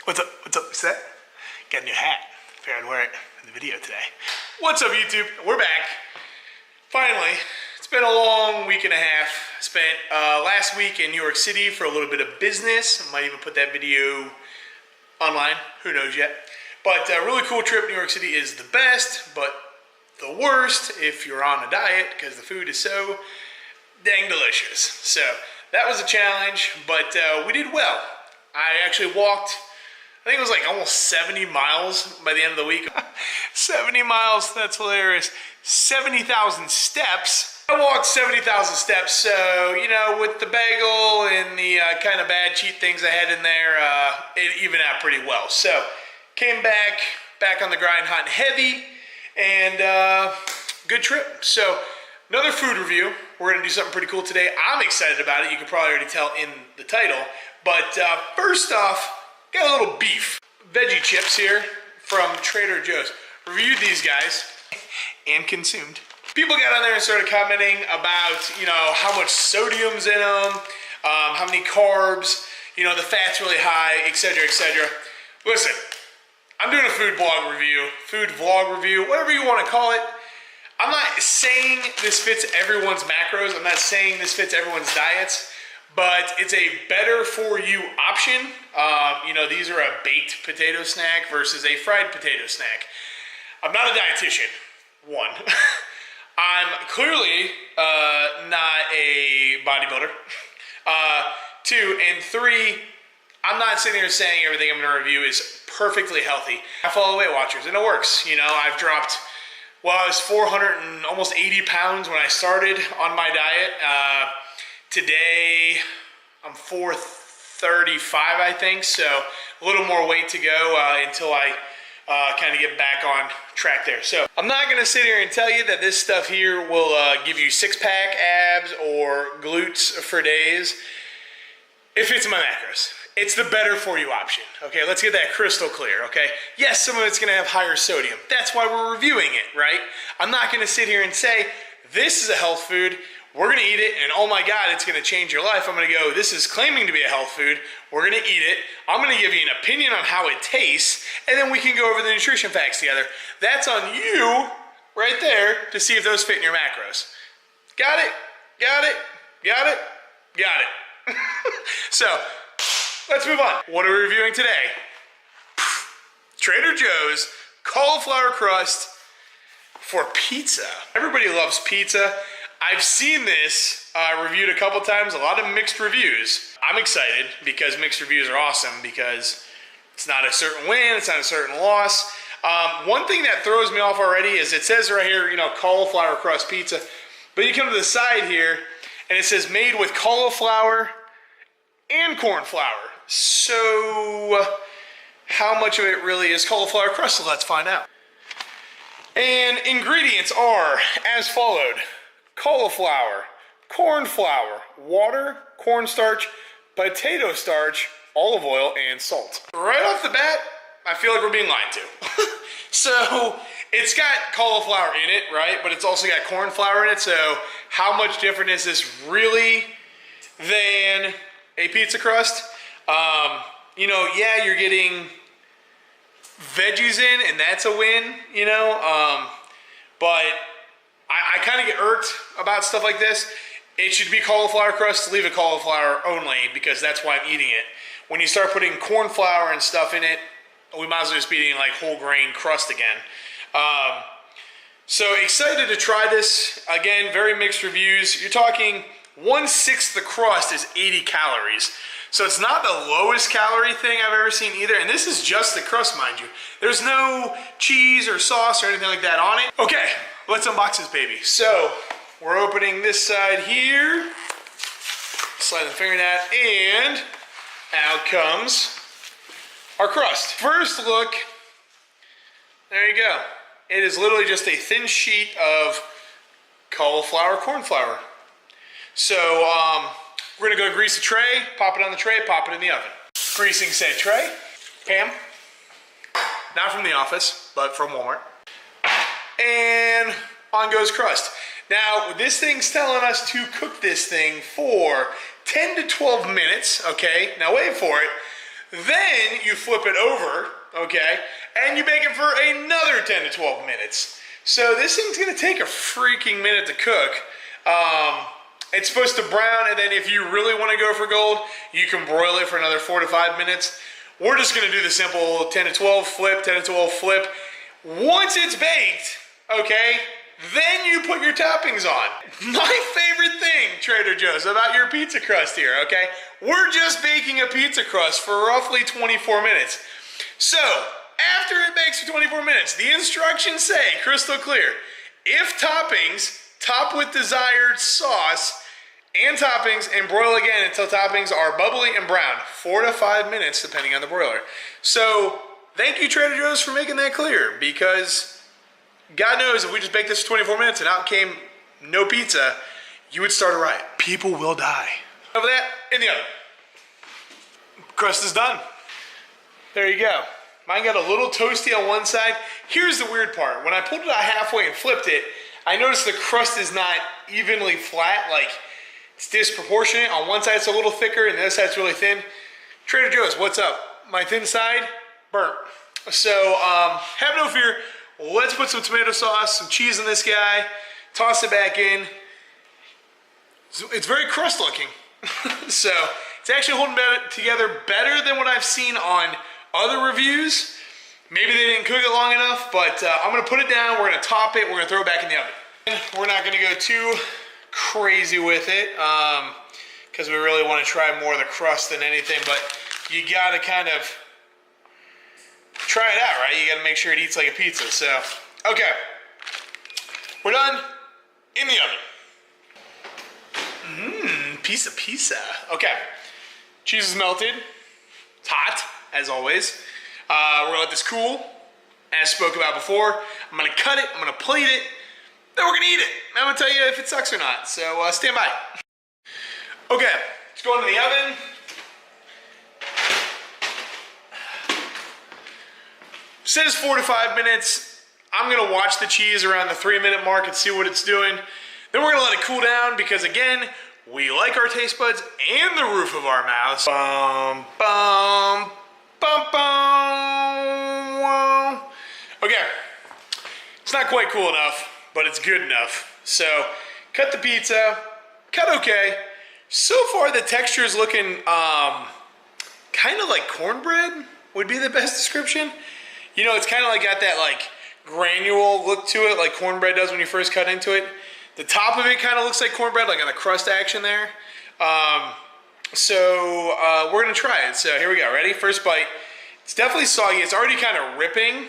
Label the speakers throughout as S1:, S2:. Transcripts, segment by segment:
S1: What's up? What's up? What's that? Got a new hat. Figured I'd wear it in the video today. What's up, YouTube? We're back. Finally. It's been a long week and a half. Spent last week in New York City for a little bit of business. I might even put that video online. Who knows yet? But a really cool trip. New York City is the best, but the worst if you're on a diet because the food is so dang delicious. So that was a challenge, but we did well. I actually walked, I think it was like almost 70 miles by the end of the week. 70 miles, that's hilarious. 70,000 steps. I walked 70,000 steps, so, you know, with the bagel and the kind of bad cheat things I had in there, it evened out pretty well. So, came back on the grind hot and heavy, and good trip. So, another food review. We're going to do something pretty cool today. I'm excited about it. You can probably already tell in the title. But first off, got a little beef. Veggie chips here from Trader Joe's. Reviewed these guys and consumed. People got on there and started commenting about, you know, how much sodium's in them, how many carbs, you know, the fat's really high, etc., etc. Listen, I'm doing a food vlog review, whatever you want to call it. I'm not saying this fits everyone's macros. I'm not saying this fits everyone's diets, but it's a better for you option. You know, these are a baked potato snack versus a fried potato snack. I'm not a dietitian, one. I'm clearly not a bodybuilder. Two, and three, I'm not sitting here saying everything I'm gonna review is perfectly healthy. I follow Weight Watchers and it works. You know, I've dropped, well, I was 480 pounds when I started on my diet. Today, I'm 435, I think, so a little more weight to go until I kind of get back on track there. So I'm not going to sit here and tell you that this stuff here will give you six-pack abs or glutes for days. It fits my macros. It's the better for you option. Okay, let's get that crystal clear, okay? Yes, some of it's going to have higher sodium. That's why we're reviewing it, right? I'm not going to sit here and say, this is a health food. We're going to eat it, and oh my God, it's going to change your life. I'm going to go, this is claiming to be a health food. We're going to eat it. I'm going to give you an opinion on how it tastes, and then we can go over the nutrition facts together. That's on you right there to see if those fit in your macros. Got it? Got it? Got it? Got it. So, let's move on. What are we reviewing today? Trader Joe's cauliflower crust for pizza. Everybody loves pizza. I've seen this reviewed a couple times, a lot of mixed reviews. I'm excited because mixed reviews are awesome because it's not a certain win, it's not a certain loss. One thing that throws me off already is it says right here, you know, cauliflower crust pizza, but you come to the side here and it says made with cauliflower and corn flour. So how much of it really is cauliflower crust? So let's find out. And ingredients are as followed. Cauliflower, corn flour, water, cornstarch, potato starch, olive oil, and salt. Right off the bat, I feel like we're being lied to. So, it's got cauliflower in it, right? But it's also got corn flour in it, so how much different is this really than a pizza crust? You know, yeah, you're getting veggies in, and that's a win, you know? But I kind of get irked about stuff like this. It should be cauliflower crust, leave it cauliflower only because that's why I'm eating it. When you start putting corn flour and stuff in it, we might as well just be eating like whole grain crust again. So excited to try this. Again, very mixed reviews. You're talking 1/6 the crust is 80 calories. So it's not the lowest calorie thing I've ever seen either. And this is just the crust, mind you. There's no cheese or sauce or anything like that on it. Okay. Let's unbox this baby. So, we're opening this side here. Slide the finger in that, and out comes our crust. First look, there you go. It is literally just a thin sheet of cauliflower corn flour. So, we're gonna go grease the tray, pop it on the tray, pop it in the oven. Greasing said tray. Pam, not from the office, but from Walmart. And on goes crust. Now, this thing's telling us to cook this thing for 10 to 12 minutes, okay? Now, wait for it. Then you flip it over, okay, and you bake it for another 10 to 12 minutes. So this thing's gonna take a freaking minute to cook. It's supposed to brown, and then if you really wanna go for gold, you can broil it for another 4 to 5 minutes. We're just gonna do the simple 10 to 12 flip, 10 to 12 flip. Once it's baked, okay, then you put your toppings on. My favorite thing, Trader Joe's, about your pizza crust here, okay? We're just baking a pizza crust for roughly 24 minutes. So, after it bakes for 24 minutes, the instructions say, crystal clear, if toppings, top with desired sauce and toppings and broil again until toppings are bubbly and brown, 4 to 5 minutes depending on the broiler. So, thank you Trader Joe's for making that clear, because God knows if we just baked this for 24 minutes and out came no pizza, you would start a riot. People will die. Over that, in the oven. Crust is done. There you go. Mine got a little toasty on one side. Here's the weird part. When I pulled it out halfway and flipped it, I noticed the crust is not evenly flat, like it's disproportionate. On one side it's a little thicker and the other side's really thin. Trader Joe's, what's up? My thin side, burnt. So, have no fear. Let's put some tomato sauce, some cheese in this guy, toss it back in. It's very crust looking. So it's actually holding together better than what I've seen on other reviews. Maybe they didn't cook it long enough, but I'm gonna put it down, we're gonna top it, we're gonna throw it back in the oven. We're not gonna go too crazy with it, because we really wanna try more of the crust than anything, but you gotta kind of try it out, right? You gotta make sure it eats like a pizza. So, okay. We're done in the oven. Pizza. Okay. Cheese is melted. It's hot, as always. We're gonna let this cool, as spoke about before. I'm gonna cut it, I'm gonna plate it, then we're gonna eat it. I'm gonna tell you if it sucks or not, so stand by. Okay, let's go into the oven. Says 4 to 5 minutes. I'm gonna watch the cheese around the 3-minute mark and see what it's doing. Then we're gonna let it cool down because again, we like our taste buds and the roof of our mouths. Bum, bum, bum, bum. Okay, it's not quite cool enough, but it's good enough. So, cut the pizza, cut okay. So far the texture is looking kind of like cornbread would be the best description. You know, it's kind of like got that like granule look to it, like cornbread does when you first cut into it. The top of it kind of looks like cornbread, like on the crust action there. We're gonna try it. So here we go, ready? First bite. It's definitely soggy, it's already kind of ripping.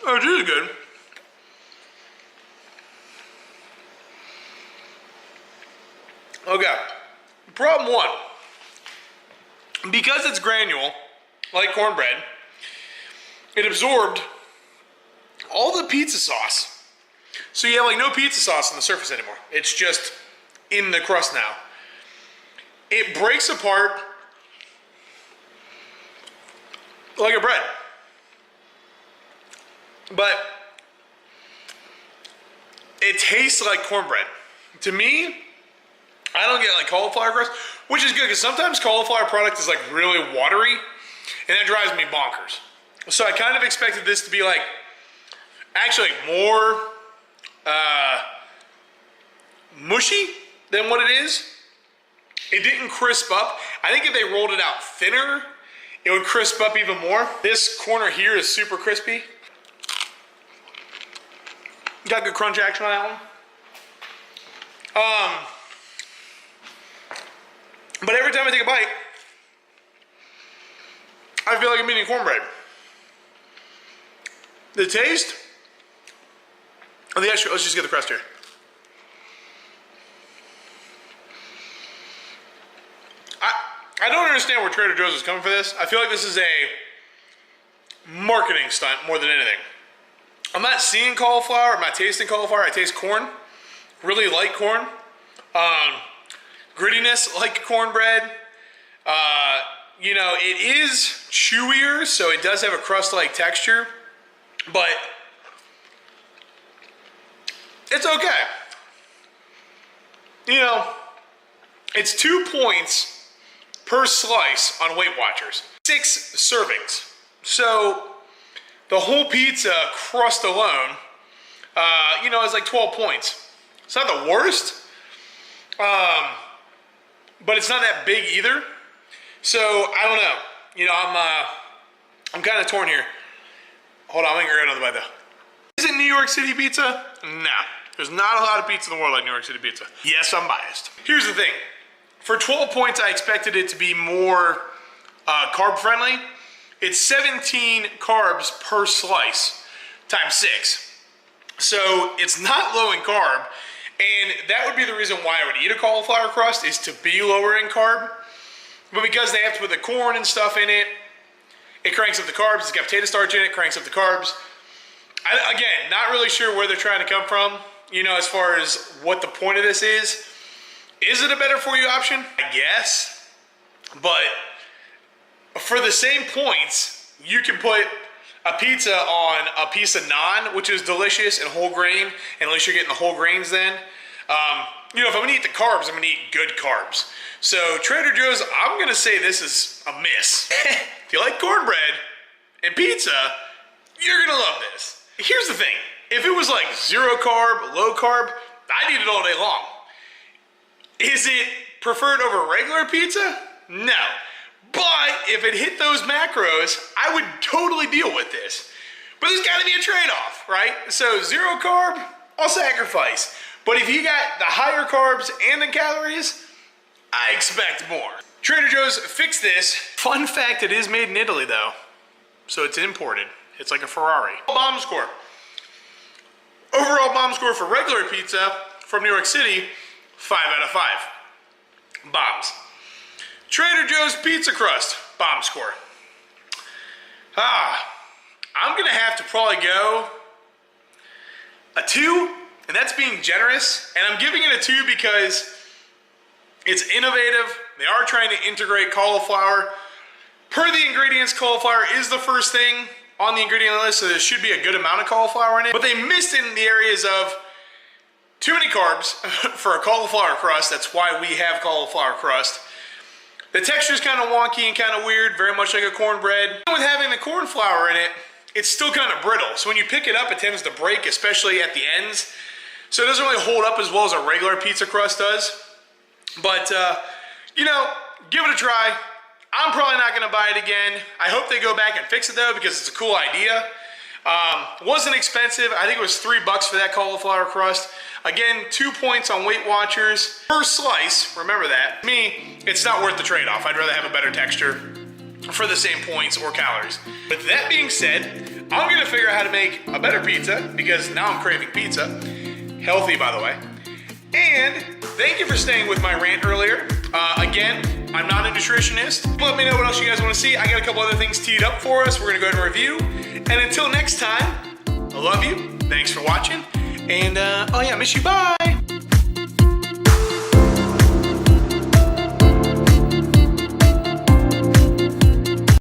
S1: Oh, this is good. Okay, problem one. Because it's granule, like cornbread, it absorbed all the pizza sauce. So you have like no pizza sauce on the surface anymore. It's just in the crust now. It breaks apart like a bread. But it tastes like cornbread. To me, I don't get like cauliflower crust, which is good because sometimes cauliflower product is like really watery and that drives me bonkers. So I kind of expected this to be like actually more mushy than what it is. It didn't crisp up. I think if they rolled it out thinner, it would crisp up even more. This corner here is super crispy. Got good crunch action on that one. But every time I take a bite, I feel like I'm eating cornbread. The taste of the extra, let's just get the crust here. I don't understand where Trader Joe's is coming for this. I feel like this is a marketing stunt more than anything. I'm not seeing cauliflower, I'm not tasting cauliflower, I taste corn. Really like corn. Grittiness like cornbread. You know, it is chewier, so it does have a crust-like texture, but it's okay. you know, it's 2 points per slice on Weight Watchers. 6 servings. So the whole pizza crust alone, you know, is like 12 points. It's not the worst, but it's not that big either. So I don't know. You know, I'm kind of torn here. Hold on, I'm gonna get another bite though. Is it New York City pizza? Nah. There's not a lot of pizza in the world like New York City pizza. Yes, I'm biased. Here's the thing. For 12 points, I expected it to be more carb friendly. It's 17 carbs per slice times 6. So it's not low in carb. And that would be the reason why I would eat a cauliflower crust, is to be lower in carb. But because they have to put the corn and stuff in it, it cranks up the carbs. It's got potato starch in it, cranks up the carbs. Again, not really sure where they're trying to come from, you know, as far as what the point of this is. Is it a better for you option? I guess. But for the same points, you can put a pizza on a piece of naan, which is delicious and whole grain, and at least you're getting the whole grains then. You know, if I'm gonna eat the carbs, I'm gonna eat good carbs. So Trader Joe's, I'm gonna say this is a miss. If you like cornbread and pizza, you're gonna love this. Here's the thing. If it was like 0 carb, low carb, I'd eat it all day long. Is it preferred over regular pizza? No. But if it hit those macros, I would totally deal with this. But there's gotta be a trade-off, right? So 0 carb, I'll sacrifice. But if you got the higher carbs and the calories, I expect more. Trader Joe's fixed this. Fun fact, it is made in Italy though. So it's imported. It's like a Ferrari. Bomb score. Overall bomb score for regular pizza from New York City, 5 out of 5. Bombs. Trader Joe's pizza crust, bomb score. I'm gonna have to probably go a 2, and that's being generous. And I'm giving it a 2 because it's innovative. They are trying to integrate cauliflower. Per the ingredients, cauliflower is the first thing on the ingredient list, so there should be a good amount of cauliflower in it. But they missed in the areas of too many carbs for a cauliflower crust. That's why we have cauliflower crust. The texture is kind of wonky and kind of weird, very much like a cornbread. With having the corn flour in it, it's still kind of brittle. So when you pick it up, it tends to break, especially at the ends. So it doesn't really hold up as well as a regular pizza crust does. But, you know, give it a try. I'm probably not gonna buy it again. I hope they go back and fix it though, because it's a cool idea. Wasn't expensive. I think it was $3 for that cauliflower crust. Again, 2 points on Weight Watchers per slice. Remember that. To me, it's not worth the trade-off. I'd rather have a better texture for the same points or calories. With that being said, I'm gonna figure out how to make a better pizza, because now I'm craving pizza. Healthy, by the way. And thank you for staying with my rant earlier. Again, I'm not a nutritionist. Let me know what else you guys want to see. I got a couple other things teed up for us. We're gonna go to review. And until next time, I love you. Thanks for watching. And, oh yeah, miss you. Bye.